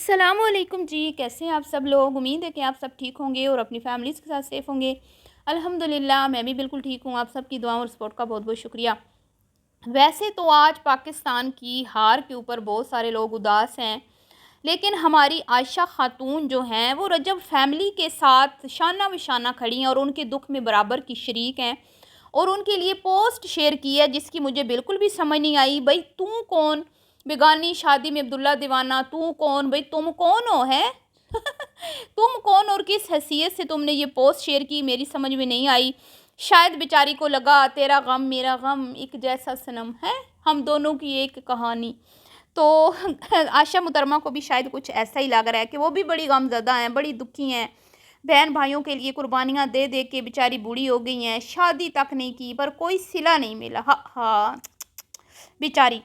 अस्सलामुअलैकुम जी, कैसे हैं आप सब लोग। उम्मीद है कि आप सब ठीक होंगे और अपनी फैमिलीज़ के साथ सेफ़ होंगे। अल्हम्दुलिल्लाह मैं भी बिल्कुल ठीक हूँ। आप सब की दुआओं और सपोर्ट का बहुत बहुत शुक्रिया। वैसे तो आज पाकिस्तान की हार के ऊपर बहुत सारे लोग उदास हैं, लेकिन हमारी आयशा खातून जो हैं वो रजब फैमिली के साथ शाना बशाना खड़ी हैं और उनके दुख में बराबर की शरीक हैं। और उनके लिए पोस्ट शेयर की है जिसकी मुझे बिल्कुल भी समझ नहीं आई। भाई तू कौन, बेगानी शादी में अब्दुल्ला दीवाना, तू कौन, भाई तुम कौन हो है तुम कौन और किस हैसियत से तुमने ये पोस्ट शेयर की, मेरी समझ में नहीं आई। शायद बेचारी को लगा तेरा गम मेरा गम एक जैसा सनम है, हम दोनों की एक कहानी। तो आशा मुतरमा को भी शायद कुछ ऐसा ही लग रहा है कि वो भी बड़ी गमज़दा हैं, बड़ी दुखी हैं। बहन भाइयों के लिए कुर्बानियाँ दे दे के बेचारी बूढ़ी हो गई हैं, शादी तक नहीं की पर कोई सिला नहीं मिला। हाँ हाँ बेचारी।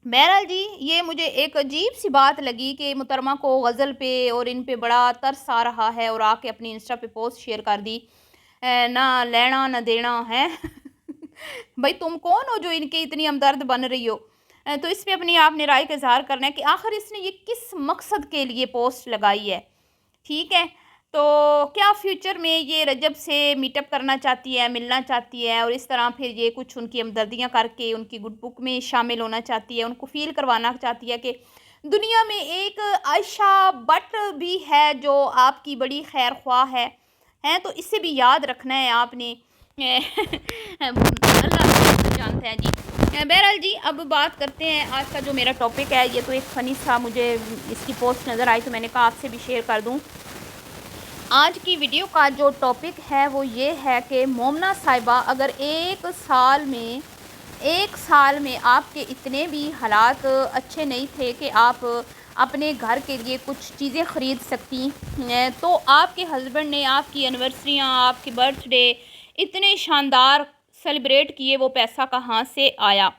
बहरहाल जी, ये मुझे एक अजीब सी बात लगी कि मुतरमा को गज़ल पे और इन पे बड़ा तरस आ रहा है और आके अपनी इंस्टा पे पोस्ट शेयर कर दी। ना लेना ना देना है भाई तुम कौन हो जो इनके इतनी हमदर्द बन रही हो। तो इस पे अपनी आपने राय का इज़हार करना है कि आखिर इसने ये किस मकसद के लिए पोस्ट लगाई है। ठीक है, तो क्या फ्यूचर में ये रजब से मीटअप करना चाहती है, मिलना चाहती है और इस तरह फिर ये कुछ उनकी हमदर्दियाँ करके उनकी गुड बुक में शामिल होना चाहती है, उनको फ़ील करवाना चाहती है कि दुनिया में एक आयशा भट्ट भी है जो आपकी बड़ी खैर ख्वाह है। हैं तो इससे भी याद रखना है आपने अल्लाह जानते हैं जी। बहरहाल जी, अब बात करते हैं आज का जो मेरा टॉपिक है। ये तो एक फ़नी सा मुझे इसकी पोस्ट नज़र आई तो मैंने कहा आपसे भी शेयर कर दूं। आज की वीडियो का जो टॉपिक है वो ये है कि मोमना साहिबा अगर एक साल में आपके इतने भी हालात अच्छे नहीं थे कि आप अपने घर के लिए कुछ चीज़ें ख़रीद सकती हैं, तो आपके हस्बैंड ने आपकी एनिवर्सरियाँ, आपके बर्थडे इतने शानदार सेलिब्रेट किए, वो पैसा कहाँ से आया।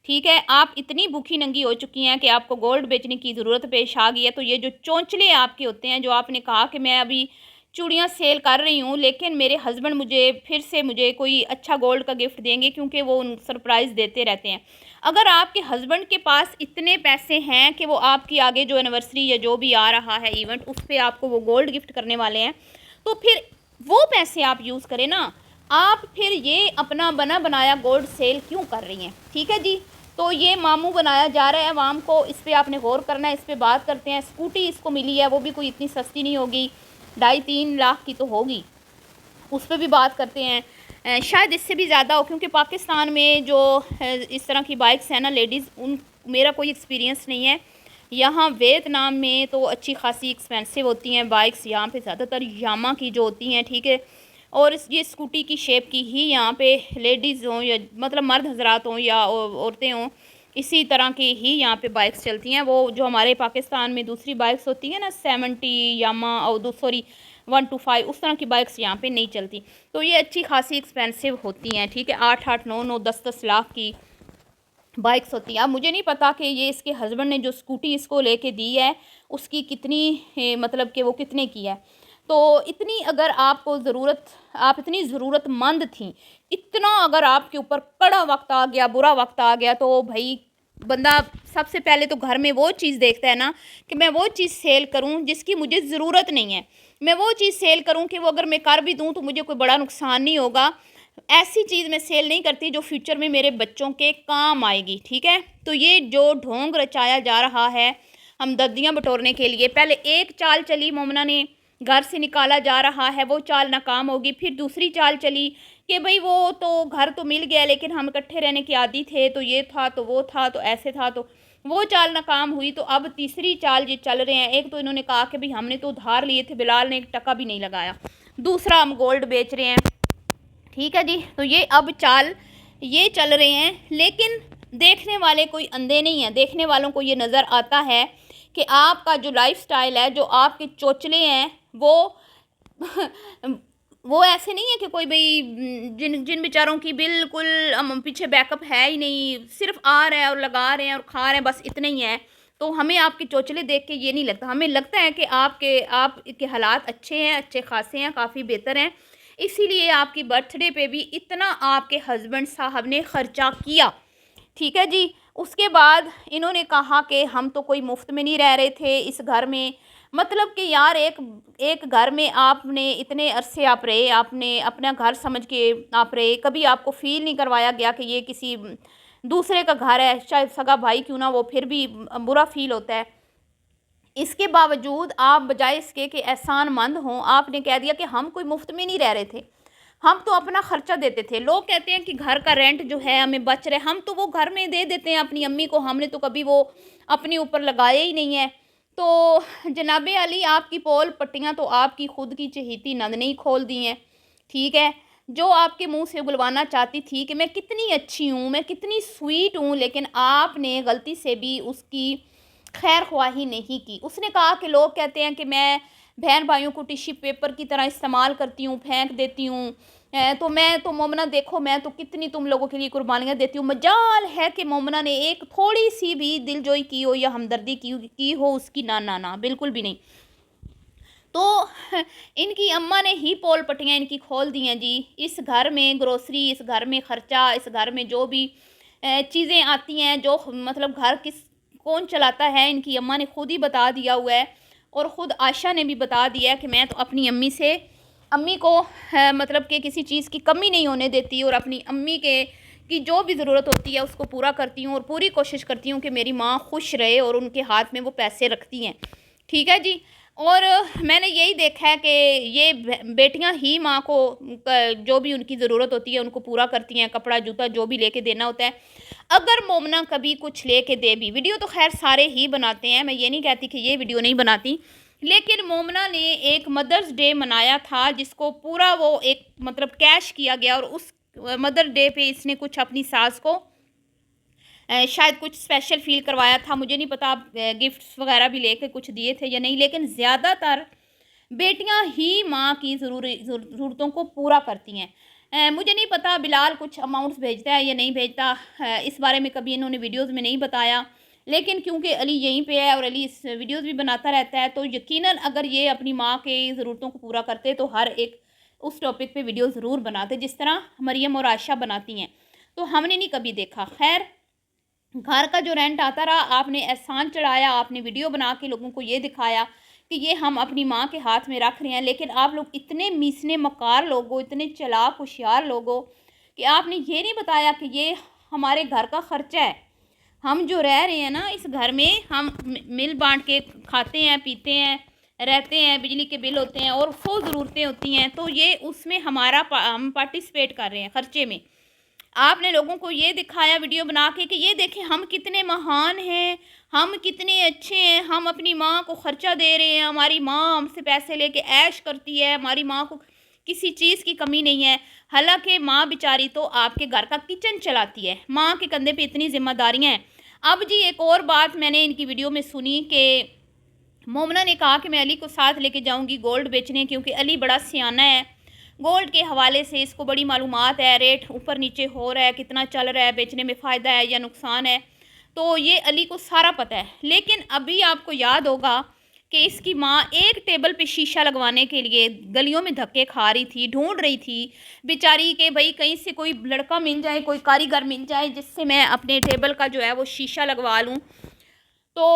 ठीक है, आप इतनी भूखी नंगी हो चुकी हैं कि आपको गोल्ड बेचने की ज़रूरत पेश आ गई है। तो ये जो चौंचले आपके होते हैं, जो आपने कहा कि मैं अभी चूड़ियाँ सेल कर रही हूँ लेकिन मेरे हस्बैंड मुझे कोई अच्छा गोल्ड का गिफ्ट देंगे, क्योंकि वो उन सरप्राइज़ देते रहते हैं। अगर आपके हस्बैंड के पास इतने पैसे हैं कि वो आपकी आगे जो एनिवर्सरी या जो भी आ रहा है इवेंट, उस पर आपको वो गोल्ड गिफ्ट करने वाले हैं, तो फिर वो पैसे आप यूज़ करें ना। आप फिर ये अपना बना बनाया गोल्ड सेल क्यों कर रही हैं। ठीक है जी, तो ये मामू बनाया जा रहा है अवाम को, इस पर आपने गौर करना है। इस पर बात करते हैं। स्कूटी इसको मिली है, वो भी कोई इतनी सस्ती नहीं होगी, 2.5-3 लाख की तो होगी, उस पर भी बात करते हैं। शायद इससे भी ज़्यादा हो, क्योंकि पाकिस्तान में जो इस तरह की बाइक्स हैं ना लेडीज़, उन मेरा कोई एक्सपीरियंस नहीं है। यहाँ वियतनाम में तो अच्छी खासी एक्सपेंसिव होती हैं बाइक्स, यहाँ पे ज़्यादातर यामा की जो होती हैं। ठीक है, और ये स्कूटी की शेप की ही यहाँ पे लेडीज़ हों या मतलब मर्द हजरात हों या औरतें हों, इसी तरह की ही यहाँ पे बाइक्स चलती हैं। वो जो हमारे पाकिस्तान में दूसरी बाइक्स होती हैं ना 70 यामा और 125, उस तरह की बाइक्स यहाँ पे नहीं चलती। तो ये अच्छी खासी एक्सपेंसिव होती हैं। ठीक है, 8-8, 9-9, 10-10 लाख की बाइक्स होती हैं। अब मुझे नहीं पता कि ये इसके हस्बैंड ने जो स्कूटी इसको लेके दी है उसकी कितनी मतलब कि वो कितने की है। तो इतनी अगर आपको ज़रूरत, आप इतनी ज़रूरतमंद थी, इतना अगर आपके ऊपर कड़ा वक्त आ गया, बुरा वक्त आ गया, तो भाई बंदा सबसे पहले तो घर में वो चीज़ देखता है ना कि मैं वो चीज़ सेल करूं जिसकी मुझे ज़रूरत नहीं है। मैं वो चीज़ सेल करूं कि वो अगर मैं कर भी दूं तो मुझे कोई बड़ा नुकसान नहीं होगा। ऐसी चीज़ मैं सेल नहीं करती जो फ्यूचर में मेरे बच्चों के काम आएगी। ठीक है, तो ये जो ढोंग रचाया जा रहा है हमदर्दियाँ बटोरने के लिए, पहले एक चाल चली, मोमना ने घर से निकाला जा रहा है, वो चाल नाकाम होगी। फिर दूसरी चाल चली कि भाई वो तो घर तो मिल गया लेकिन हम इकट्ठे रहने के आदी थे, तो ये था तो वो था तो ऐसे था, तो वो चाल नाकाम हुई। तो अब तीसरी चाल ये चल रहे हैं। एक तो इन्होंने कहा कि भाई हमने तो उधार लिए थे, बिलाल ने 1 टका भी नहीं लगाया। दूसरा, हम गोल्ड बेच रहे हैं। ठीक है जी, तो ये अब चाल ये चल रहे हैं, लेकिन देखने वाले कोई अंधे नहीं हैं। देखने वालों को ये नज़र आता है कि आपका जो लाइफस्टाइल है, जो आपके चोचले हैं, वो वो ऐसे नहीं है कि कोई भाई जिन जिन बेचारों की बिल्कुल पीछे बैकअप है ही नहीं, सिर्फ आ रहे हैं और लगा रहे हैं और खा रहे हैं, बस इतने ही हैं। तो हमें आपके चोचले देख के ये नहीं लगता, हमें लगता है कि आपके हालात अच्छे हैं, अच्छे खासे हैं, काफ़ी बेहतर हैं। इसीलिए आपकी बर्थडे पे भी इतना आपके हस्बैंड साहब ने ख़र्चा किया। ठीक है जी, उसके बाद इन्होंने कहा कि हम तो कोई मुफ्त में नहीं रह रहे थे इस घर में। मतलब कि यार एक एक घर में आपने इतने अरसे आप रहे, आपने अपना घर समझ के आप रहे, कभी आपको फील नहीं करवाया गया कि ये किसी दूसरे का घर है, चाहे सगा भाई क्यों ना, वो फिर भी बुरा फील होता है। इसके बावजूद आप बजाय इसके कि एहसानमंद हों, आपने कह दिया कि हम कोई मुफ्त में नहीं रह रहे थे, हम तो अपना खर्चा देते थे। लोग कहते हैं कि घर का रेंट जो है हमें बच रहे, हम तो वो घर में दे देते हैं अपनी अम्मी को, हमने तो कभी वो अपने ऊपर लगाया ही नहीं है। तो जनाबे अली आपकी पोल पट्टियाँ तो आपकी खुद की चहेती नंद ने ही खोल दी हैं, ठीक है। जो आपके मुंह से बुलवाना चाहती थी कि मैं कितनी अच्छी हूँ, मैं कितनी स्वीट हूँ, लेकिन आपने गलती से भी उसकी खैर ख्वाही नहीं की। उसने कहा कि लोग कहते हैं कि मैं बहन भाइयों को टिश्यू पेपर की तरह इस्तेमाल करती हूँ, फेंक देती हूँ, तो मैं तो मोमना देखो मैं तो कितनी तुम लोगों के लिए कुर्बानियाँ देती हूँ। मजाल है कि मोमना ने एक थोड़ी सी भी दिलजोई की हो या हमदर्दी की हो उसकी, ना ना ना, बिल्कुल भी नहीं। तो इनकी अम्मा ने ही पोल पट्टियाँ इनकी खोल दी हैं जी। इस घर में ग्रोसरी, इस घर में ख़र्चा, इस घर में जो भी चीज़ें आती हैं, जो मतलब घर कौन चलाता है, इनकी अम्मा ने खुद ही बता दिया हुआ है। और ख़ुद आयशा ने भी बता दिया है कि मैं तो अपनी अम्मी को मतलब कि किसी चीज़ की कमी नहीं होने देती, और अपनी अम्मी की जो भी ज़रूरत होती है उसको पूरा करती हूँ, और पूरी कोशिश करती हूँ कि मेरी माँ खुश रहे, और उनके हाथ में वो पैसे रखती हैं, ठीक है जी। और मैंने यही देखा है कि ये बेटियां ही माँ को जो भी उनकी ज़रूरत होती है उनको पूरा करती हैं, कपड़ा जूता जो भी लेके देना होता है। अगर मोमना कभी कुछ लेके दे भी, वीडियो तो खैर सारे ही बनाते हैं, मैं ये नहीं कहती कि ये वीडियो नहीं बनाती, लेकिन मोमना ने एक मदर्स डे मनाया था जिसको पूरा वो एक मतलब कैश किया गया, और उस मदर डे पे इसने कुछ अपनी सास को शायद कुछ स्पेशल फ़ील करवाया था, मुझे नहीं पता गिफ्ट्स वगैरह भी लेके कुछ दिए थे या नहीं, लेकिन ज़्यादातर बेटियां ही माँ की ज़रूरतों को पूरा करती हैं। मुझे नहीं पता बिलाल कुछ अमाउंट्स भेजता है या नहीं भेजता, इस बारे में कभी इन्होंने वीडियोज़ में नहीं बताया, लेकिन क्योंकि अली यहीं पे है और अली इस वीडियोज़ भी बनाता रहता है, तो यकीनन अगर ये अपनी माँ के ज़रूरतों को पूरा करते तो हर एक उस टॉपिक पे वीडियो ज़रूर बनाते, जिस तरह मरियम और आयशा बनाती हैं। तो हमने नहीं कभी देखा। खैर, घर का जो रेंट आता रहा, आपने एहसान चढ़ाया, आपने वीडियो बना के लोगों को ये दिखाया कि ये हम अपनी माँ के हाथ में रख रहे हैं, लेकिन आप लोग इतने मीसने मकार लोग हो, इतने चालाक होशियार लोग हो कि आपने ये नहीं बताया कि ये हमारे घर का ख़र्चा है। हम जो रह रहे हैं ना इस घर में, हम मिल बांट के खाते हैं, पीते हैं, रहते हैं, बिजली के बिल होते हैं और 100 ज़रूरतें होती हैं, तो ये उसमें हम पार्टिसिपेट कर रहे हैं ख़र्चे में। आपने लोगों को ये दिखाया वीडियो बना के कि ये देखें हम कितने महान हैं, हम कितने अच्छे हैं, हम अपनी माँ को ख़र्चा दे रहे हैं, हमारी माँ हमसे पैसे लेके ऐश करती है, हमारी माँ को किसी चीज़ की कमी नहीं है। हालांकि माँ बेचारी तो आपके घर का किचन चलाती है, माँ के कंधे पे इतनी जिम्मेदारियाँ हैं। अब जी एक और बात मैंने इनकी वीडियो में सुनी कि मोमना ने कहा कि मैं अली को साथ लेके जाऊँगी गोल्ड बेचने, क्योंकि अली बड़ा सियाना है, गोल्ड के हवाले से इसको बड़ी मालूमात है, रेट ऊपर नीचे हो रहा है, कितना चल रहा है, बेचने में फ़ायदा है या नुकसान है, तो ये अली को सारा पता है। लेकिन अभी आपको याद होगा कि इसकी माँ एक टेबल पे शीशा लगवाने के लिए गलियों में धक्के खा रही थी, ढूंढ रही थी बेचारी के भाई कहीं से कोई लड़का मिल जाए, कोई कारीगर मिल जाए जिससे मैं अपने टेबल का जो है वो शीशा लगवा लूँ। तो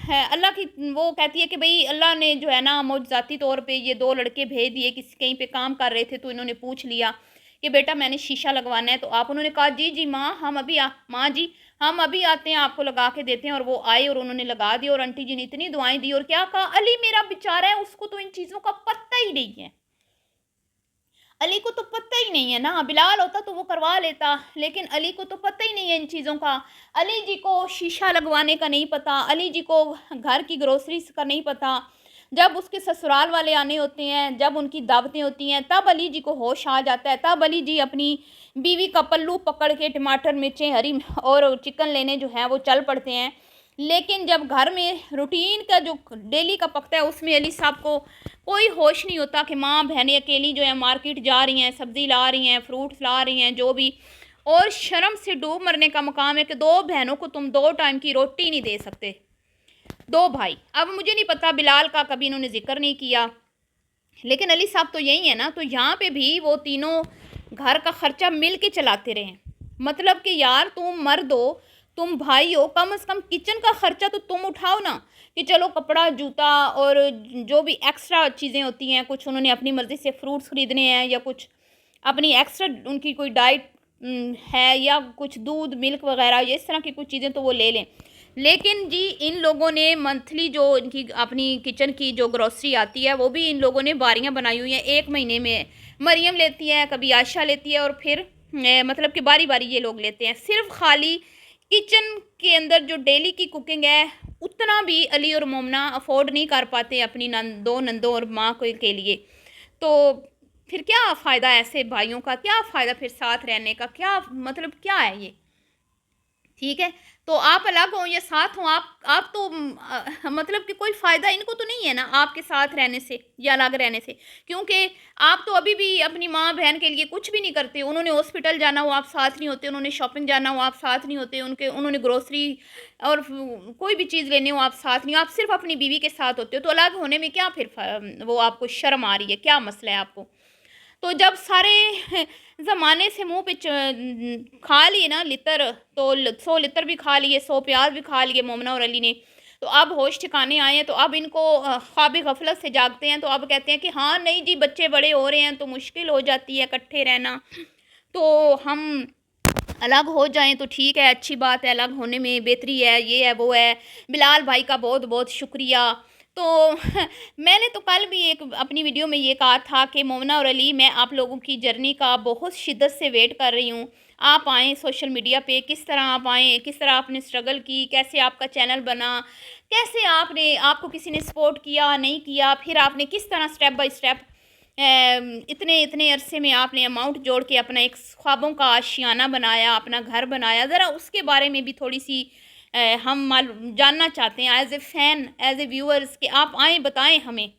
है अल्लाह की, वो कहती है कि भाई अल्लाह ने जो है ना मौजज़ाती तौर पे ये 2 लड़के भेज दिए, किसी कहीं पे काम कर रहे थे, तो इन्होंने पूछ लिया कि बेटा मैंने शीशा लगवाना है, तो आप उन्होंने कहा जी जी माँ हम अभी माँ जी हम अभी आते हैं, आपको लगा के देते हैं। और वो आए और उन्होंने लगा दिया, और आंटी जी ने इतनी दुआएं दी, और क्या कहा, अली मेरा बेचारा है, उसको तो इन चीज़ों का पता ही नहीं है, अली को तो पता ही नहीं है ना। बिलाल होता तो वो करवा लेता, लेकिन अली को तो पता ही नहीं है इन चीज़ों का। अली जी को शीशा लगवाने का नहीं पता, अली जी को घर की ग्रोसरीज का नहीं पता। जब उसके ससुराल वाले आने होते हैं, जब उनकी दावतें होती हैं, तब अली जी को होश आ जाता है, तब अली जी अपनी बीवी का पल्लू पकड़ के टमाटर मिर्चें हरी और चिकन लेने जो है वो चल पड़ते हैं। लेकिन जब घर में रूटीन का जो डेली का पकता है उसमें अली साहब को कोई होश नहीं होता कि माँ बहनें अकेली जो है मार्केट जा रही हैं, सब्ज़ी ला रही हैं, फ्रूट्स ला रही हैं, जो भी, और शर्म से डूब मरने का मकाम है कि 2 बहनों को तुम 2 टाइम की रोटी नहीं दे सकते, 2 भाई। अब मुझे नहीं पता बिलाल का कभी इन्होंने जिक्र नहीं किया, लेकिन अली साहब तो यही है ना। तो यहाँ पे भी वो तीनों घर का ख़र्चा मिल के चलाते रहे, मतलब कि यार तुम मर्द हो, तुम भाई हो, कम से कम किचन का खर्चा तो तुम उठाओ ना, कि चलो कपड़ा जूता और जो भी एक्स्ट्रा चीज़ें होती हैं, कुछ उन्होंने अपनी मर्ज़ी से फ्रूट्स ख़रीदने हैं या कुछ अपनी एक्स्ट्रा उनकी कोई डाइट है या कुछ दूध मिल्क वगैरह ये इस तरह की कुछ चीज़ें तो वो ले लें। लेकिन जी इन लोगों ने मंथली जो इनकी अपनी किचन की जो ग्रॉसरी आती है वो भी इन लोगों ने बारियां बनाई हुई हैं, 1 महीने में मरियम लेती है, कभी आयशा लेती है, और फिर मतलब कि बारी बारी ये लोग लेते हैं। सिर्फ खाली किचन के अंदर जो डेली की कुकिंग है उतना भी अली और मोमना अफोर्ड नहीं कर पाते अपनी दो नंदों और माँ के लिए। तो फिर क्या फ़ायदा ऐसे भाइयों का, क्या फ़ायदा फिर साथ रहने का, क्या मतलब क्या है ये? ठीक है, तो आप अलग हो या साथ हो, आप तो मतलब कि कोई फ़ायदा इनको तो नहीं है ना आपके साथ रहने से या अलग रहने से, क्योंकि आप तो अभी भी अपनी माँ बहन के लिए कुछ भी नहीं करते। उन्होंने हॉस्पिटल जाना हो आप साथ नहीं होते, उन्होंने शॉपिंग जाना हो आप साथ नहीं होते, उन्होंने ग्रोसरी और कोई भी चीज़ लेनी हो आप साथ नहीं हो, आप सिर्फ अपनी बीवी के साथ होते हो। तो अलग होने में क्या फिर वो आपको शर्म आ रही है, क्या मसला है आपको? तो जब सारे ज़माने से मुँह पे खा लिए ना लितर, तो 100 लितर भी खा लिए, 100 प्याज भी खा लिए मोमना और अली ने, तो अब होश ठिकाने आए हैं। तो अब इनको ख्वाब गफलत से जागते हैं, तो अब कहते हैं कि हाँ नहीं जी बच्चे बड़े हो रहे हैं तो मुश्किल हो जाती है इकट्ठे रहना, तो हम अलग हो जाएं तो ठीक है, अच्छी बात है, अलग होने में बेहतरी है, ये है वो है। बिलाल भाई का बहुत बहुत शुक्रिया। तो मैंने तो कल भी एक अपनी वीडियो में ये कहा था कि मोमना और अली, मैं आप लोगों की जर्नी का बहुत शिद्दत से वेट कर रही हूँ। आप आएँ सोशल मीडिया पे, किस तरह आप आएँ, किस तरह आपने स्ट्रगल की, कैसे आपका चैनल बना, कैसे आपको किसी ने सपोर्ट किया नहीं किया, फिर आपने किस तरह स्टेप बाय स्टेप इतने इतने अरसे में आपने अमाउंट जोड़ के अपना एक ख्वाबों का आशियाना बनाया, अपना घर बनाया। ज़रा उसके बारे में भी थोड़ी सी हम जानना चाहते हैं as a fan, as a viewers, कि आप आएँ बताएं हमें।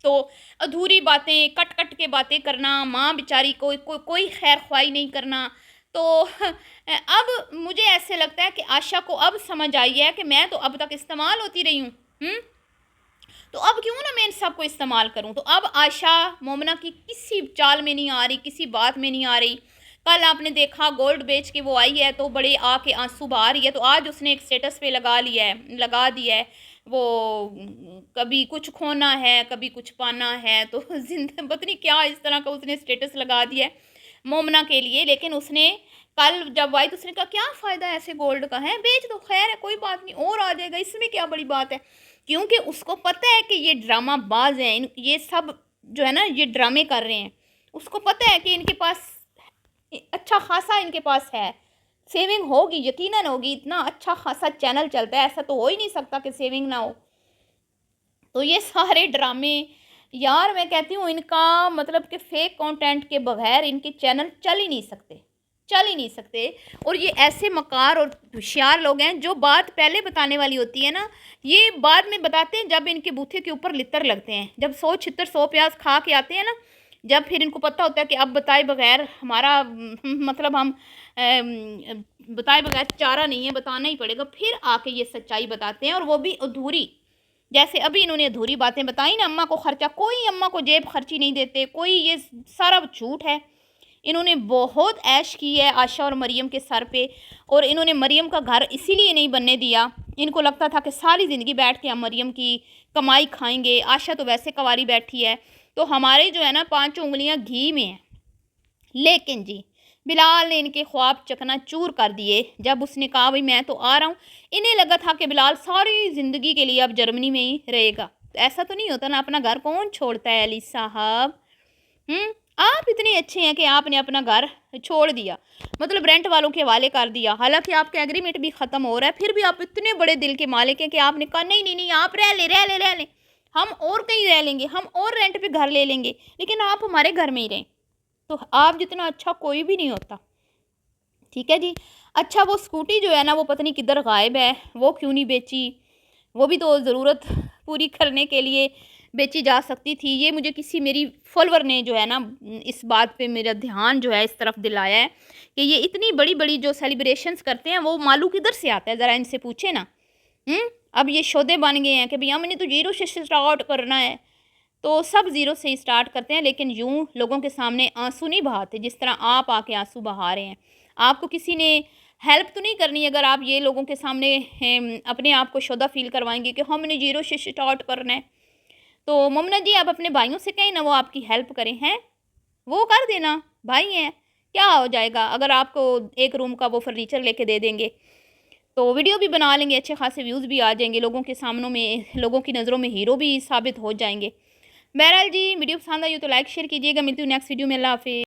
तो अधूरी बातें, कट कट के बातें करना, माँ बेचारी कोई खैर ख्वाही नहीं करना। तो अब मुझे ऐसे लगता है कि आशा को अब समझ आई है कि मैं तो अब तक इस्तेमाल होती रही हूँ, तो अब क्यों ना मैं इन सबको इस्तेमाल करूं। तो अब आयशा मोमना की किसी चाल में नहीं आ रही, किसी बात में नहीं आ रही। कल आपने देखा गोल्ड बेच के वो आई है तो बड़े आके आंसू बहा रही है, तो आज उसने एक स्टेटस पे लगा दिया है वो, कभी कुछ खोना है कभी कुछ पाना है, तो पता नहीं क्या इस तरह का उसने स्टेटस लगा दिया है मोमना के लिए। लेकिन उसने कल जब आई तो उसने कहा क्या फ़ायदा ऐसे गोल्ड का, है बेच दो, खैर है कोई बात नहीं और आ जाएगा, इसमें क्या बड़ी बात है। क्योंकि उसको पता है कि ये ड्रामा बाज हैं, ये सब जो है ना ये ड्रामे कर रहे हैं। उसको पता है कि इनके पास अच्छा खासा इनके पास है, सेविंग होगी, यकीनन होगी, इतना अच्छा खासा चैनल चलता है, ऐसा तो हो ही नहीं सकता कि सेविंग ना हो। तो ये सारे ड्रामे यार, मैं कहती हूँ इनका मतलब कि फेक कंटेंट के बगैर इनके चैनल चल ही नहीं सकते, चल ही नहीं सकते। और ये ऐसे मकार और होशियार लोग हैं जो बात पहले बताने वाली होती है ना, ये बाद में बताते हैं जब इनके बूथे के ऊपर लितर लगते हैं, जब 100 छितर 100 प्याज खा के आते हैं ना, जब फिर इनको पता होता है कि अब बताए बगैर हमारा मतलब हम बताए बगैर चारा नहीं है, बताना ही पड़ेगा, फिर आके ये सच्चाई बताते हैं, और वो भी अधूरी। जैसे अभी इन्होंने अधूरी बातें बताई ना, अम्मा को खर्चा, कोई अम्मा को जेब खर्ची नहीं देते, कोई, ये सारा झूठ है। इन्होंने बहुत ऐश की है आशा और मरियम के सर पे, और इन्होंने मरियम का घर इसीलिए नहीं बनने दिया। इनको लगता था कि सारी ज़िंदगी बैठ के हम मरियम की कमाई खाएंगे, आशा तो वैसे कवारी बैठी है, तो हमारे जो है ना 5 उंगलियां घी में हैं। लेकिन जी बिलाल ने इनके ख्वाब चकनाचूर कर दिए जब उसने कहा भाई मैं तो आ रहा हूँ। इन्हें लगा था कि बिलाल सारी ज़िंदगी के लिए अब जर्मनी में ही रहेगा, तो ऐसा तो नहीं होता ना, अपना घर कौन छोड़ता है अली साहब। आप इतने अच्छे हैं कि आपने अपना घर छोड़ दिया, मतलब रेंट वालों के हवाले कर दिया, हालांकि आपका एग्रीमेंट भी ख़त्म हो रहा है, फिर भी आप इतने बड़े दिल के मालिक हैं कि आपने कहा नहीं नहीं नहीं आप रह लें, हम और कहीं रह लेंगे, हम और रेंट पे घर ले लेंगे, लेकिन आप हमारे घर में ही रहें। तो आप जितना अच्छा कोई भी नहीं होता, ठीक है जी। अच्छा वो स्कूटी जो है ना वो पता नहीं किधर गायब है, वो क्यों नहीं बेची, वो भी तो ज़रूरत पूरी करने के लिए बेची जा सकती थी। ये मुझे किसी मेरी फॉलोअर ने जो है ना इस बात पे मेरा ध्यान जो है इस तरफ दिलाया है कि ये इतनी बड़ी बड़ी जो सेलिब्रेशंस करते हैं वो मालू किधर से आता है, ज़रा इनसे पूछे ना। अब ये शोधे बन गए हैं कि भैया हमने तो जीरो से स्टार्ट करना है, तो सब ज़ीरो से ही स्टार्ट करते हैं, लेकिन यूं लोगों के सामने आंसू नहीं बहाते जिस तरह आप आके आंसू बहा रहे हैं। आपको किसी ने हेल्प तो नहीं करनी। अगर आप ये लोगों के सामने अपने आप को शोदा फील करवाएंगे कि हमने जीरो से स्टार्ट करना है, तो मुमना जी आप अपने भाइयों से कहें ना वो आपकी हेल्प करें, हैं वो कर देना, भाई हैं, क्या हो जाएगा। अगर आपको एक रूम का वो फर्नीचर लेके दे देंगे तो वीडियो भी बना लेंगे, अच्छे खासे व्यूज़ भी आ जाएंगे, लोगों के सामने में, लोगों की नज़रों में हीरो भी साबित हो जाएंगे। बहरहाल जी, वीडियो पसंद आई हो तो लाइक शेयर कीजिएगा। मिलती हूँ नेक्स्ट वीडियो में। अल्लाह हाफिज़।